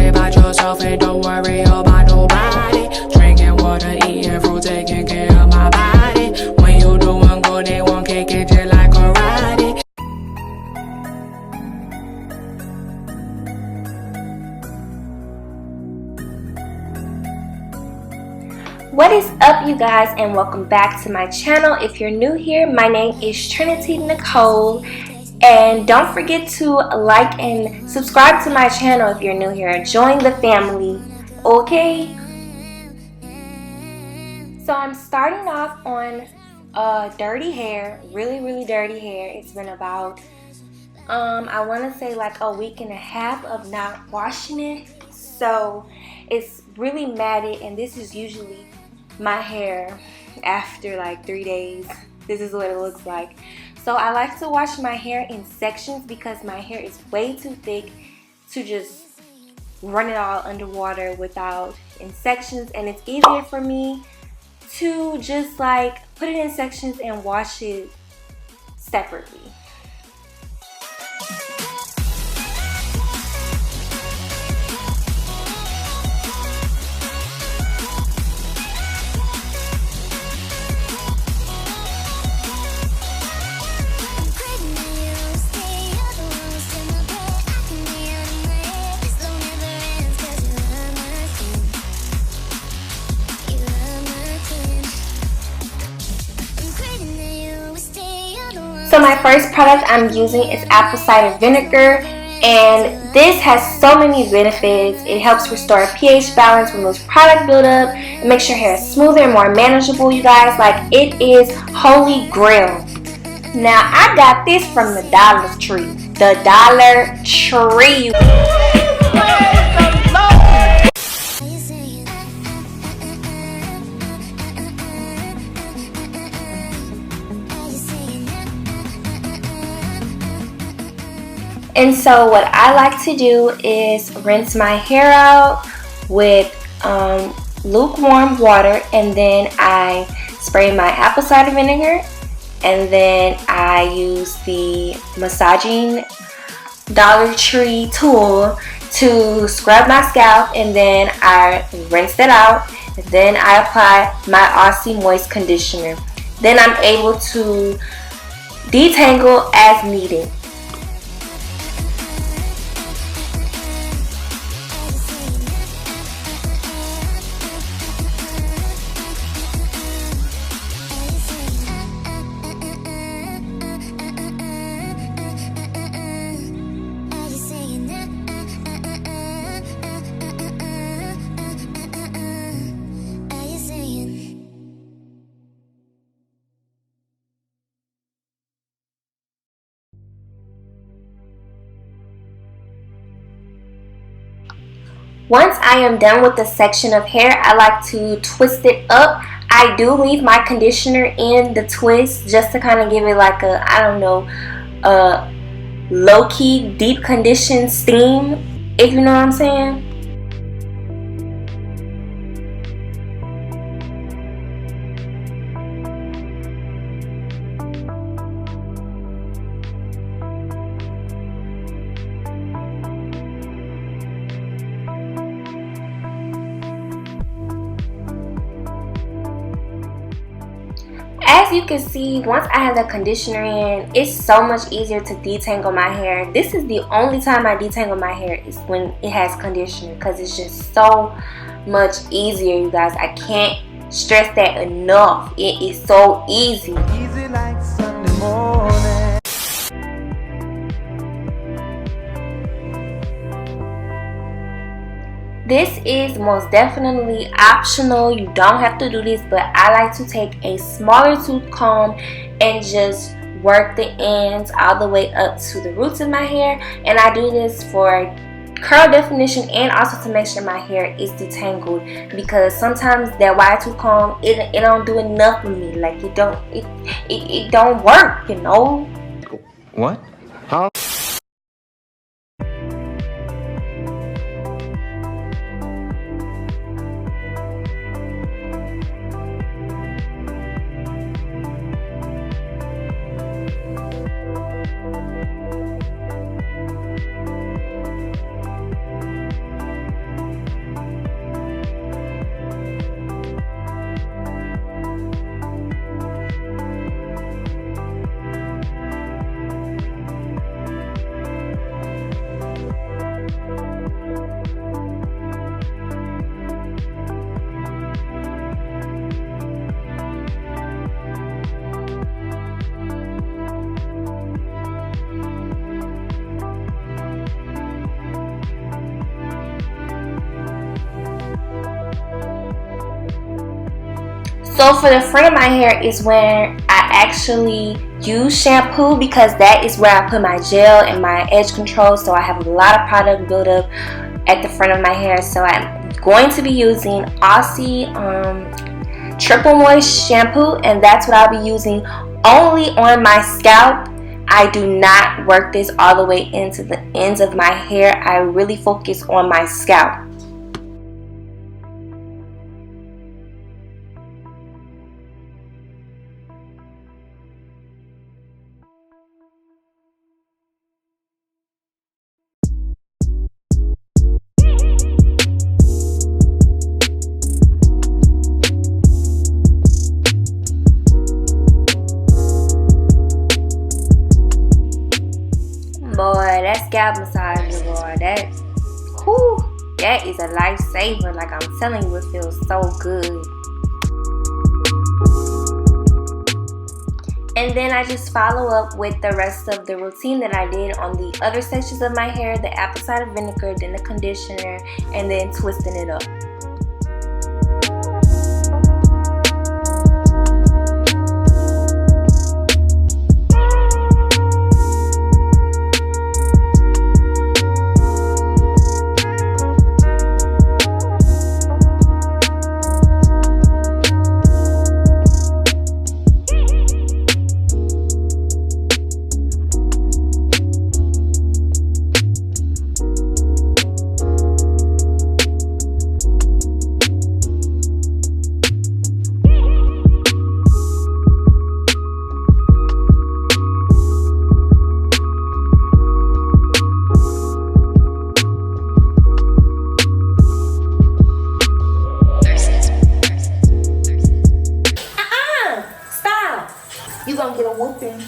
worry about yourself and don't worry about nobody. Drinking water, eating fruit, taking care of my body. When you doing good, they won't kick it just like karate. What is up, you guys, and welcome back to my channel. If you're new here, my name is Trinity Nicole, and don't forget to like and subscribe to my channel if you're new here. Join the family, okay? So I'm starting off on dirty hair, really dirty hair. It's been about I want to say like a week and a half of not washing it, so it's really matted, and this is usually my hair after like 3 days. This is what it looks like. So I like to wash my hair in sections because my hair is way too thick to just run it all underwater without in sections, and it's easier for me to just like put it in sections and wash it separately. So my first product I'm using is apple cider vinegar, and this has so many benefits. It helps restore pH balance, removes product buildup, and makes your hair smoother and more manageable, you guys. Like, it is holy grail. Now, I got this from the Dollar Tree. The Dollar Tree. And so what I like to do is rinse my hair out with lukewarm water, and then I spray my apple cider vinegar, and then I use the massaging Dollar Tree tool to scrub my scalp, and then I rinse it out, and then I apply my Aussie Moist conditioner. Then I'm able to detangle as needed. Once I am done with the section of hair, I like to twist it up. I do leave my conditioner in the twist just to kind of give it like a, I don't know, a low-key deep condition steam, if you know what I'm saying. As you can see, once I have the conditioner in, it's so much easier to detangle my hair. This is the only time I detangle my hair is when it has conditioner, because it's just so much easier, you guys. I can't stress that enough. It is so easy. Easy like Sunday morning. This is most definitely optional. You don't have to do this, but I like to take a smaller tooth comb and just work the ends all the way up to the roots of my hair. And I do this for curl definition and also to make sure my hair is detangled, because sometimes that wide tooth comb, it don't do enough for me. Like, it don't work, you know. What? Huh? So for the front of my hair is when I actually use shampoo, because that is where I put my gel and my edge control. So I have a lot of product buildup at the front of my hair. So I'm going to be using Aussie Triple Moist shampoo, and that's what I'll be using only on my scalp. I do not work this all the way into the ends of my hair. I really focus on my scalp. Boy, that scalp massager, boy, that is a lifesaver. Like I'm telling you, it feels so good. And then I just follow up with the rest of the routine that I did on the other sections of my hair, the apple cider vinegar, then the conditioner, and then twisting it up. You gonna get a whooping.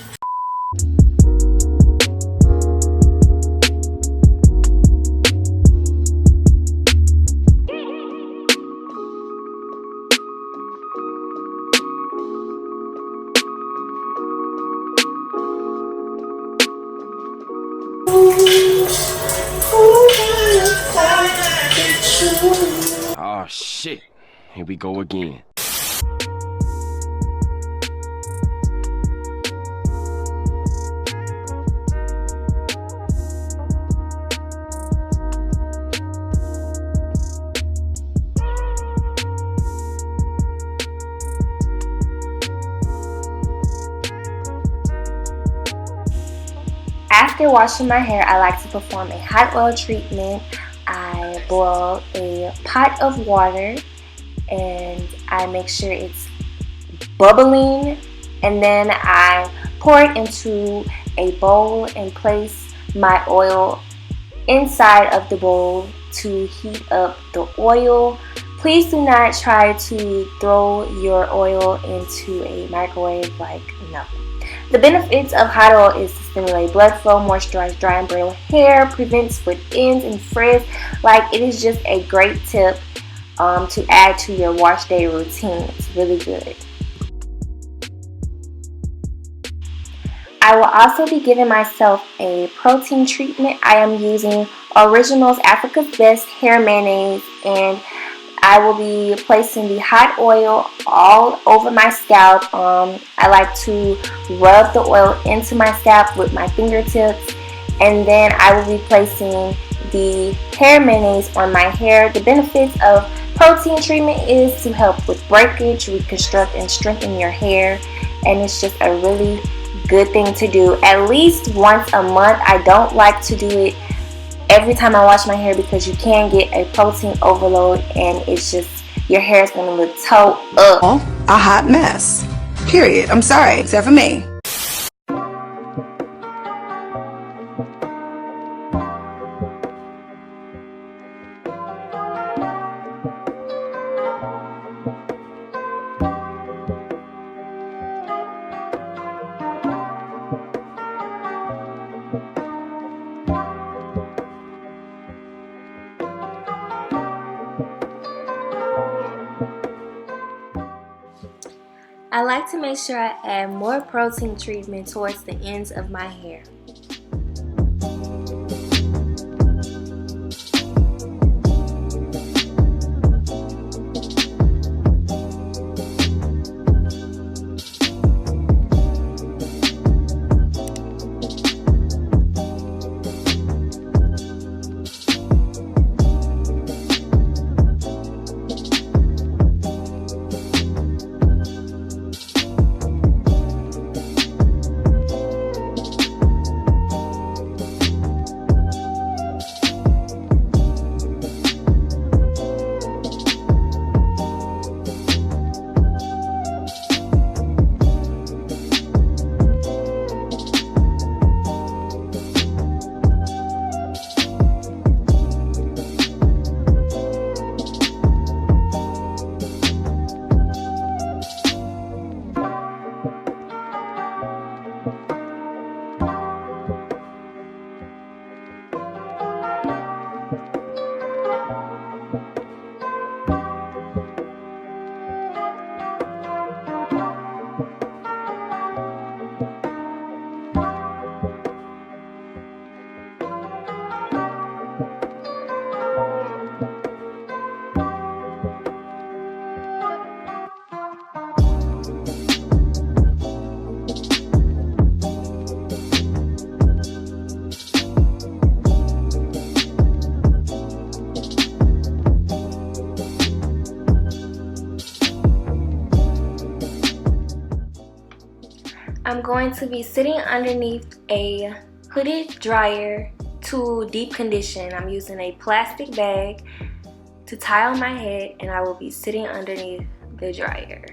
Oh shit, here we go again. After washing my hair, I like to perform a hot oil treatment. I boil a pot of water and I make sure it's bubbling, and then I pour it into a bowl and place my oil inside of the bowl to heat up the oil. Please do not try to throw your oil into a microwave, no. The benefits of hot oil is to stimulate blood flow, moisturize dry and brittle hair, prevent split ends and frizz. It is just a great tip to add to your wash day routine. It's really good. I will also be giving myself a protein treatment. I am using Original's Africa's Best Hair Mayonnaise, and I will be placing the hot oil all over my scalp. I like to rub the oil into my scalp with my fingertips, and then I will be placing the hair mayonnaise on my hair. The benefits of protein treatment is to help with breakage, reconstruct, and strengthen your hair, and it's just a really good thing to do at least once a month. I don't like to do it every time I wash my hair because you can get a protein overload and it's just, your hair is going to look toe up. A hot mess. Period. I'm sorry, except for me. I like to make sure I add more protein treatment towards the ends of my hair. I'm going to be sitting underneath a hooded dryer to deep condition. I'm using a plastic bag to tie on my head, and I will be sitting underneath the dryer.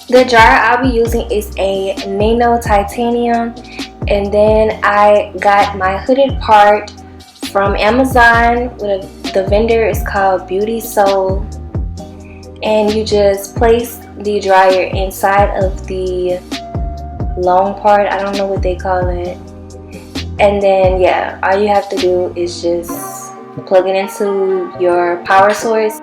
The dryer I'll be using is a nano titanium, and then I got my hooded part from Amazon. The vendor is called Beauty Soul. And you just place the dryer inside of the long part. I don't know what they call it. And then yeah, all you have to do is just plug it into your power source.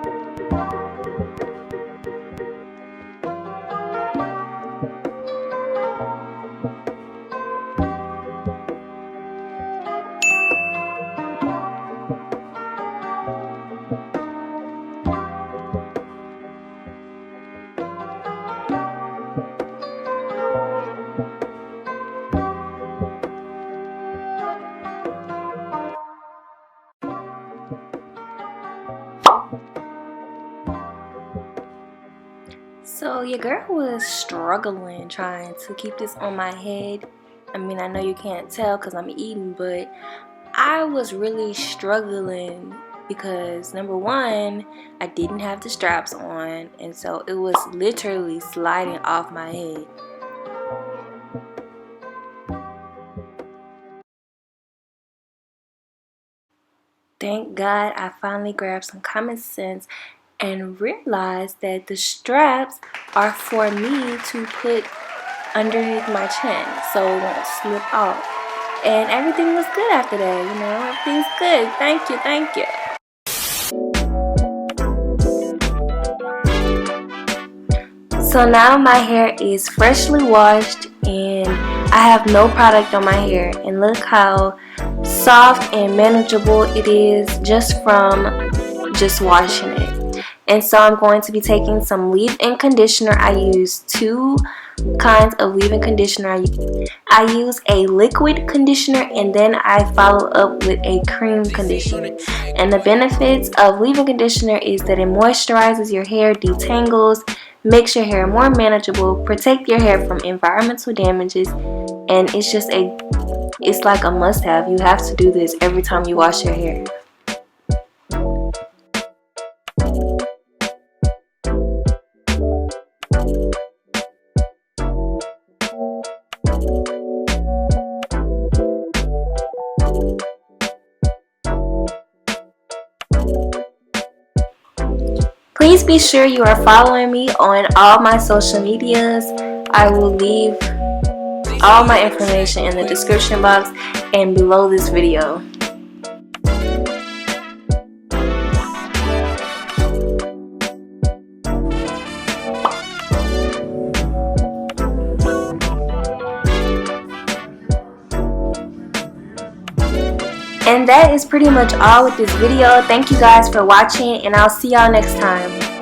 So your girl was struggling trying to keep this on my head. I mean, I know you can't tell because I'm eating, but I was really struggling because number one, I didn't have the straps on, and so it was literally sliding off my head. Thank God I finally grabbed some common sense and realized that the straps are for me to put underneath my chin so it won't slip off. And everything was good after that, you know, everything's good. Thank you, thank you. So now my hair is freshly washed and I have no product on my hair, and look how soft and manageable it is just from just washing it. And so I'm going to be taking some leave-in conditioner. I use two kinds of leave-in conditioner. I use a liquid conditioner and then I follow up with a cream conditioner. And the benefits of leave-in conditioner is that it moisturizes your hair, detangles, makes your hair more manageable, protect your hair from environmental damages, and it's like a must-have. You have to do this every time you wash your hair. Please be sure you are following me on all my social medias. I will leave all my information in the description box and below this video. And that is pretty much all with this video. Thank you guys for watching, and I'll see y'all next time.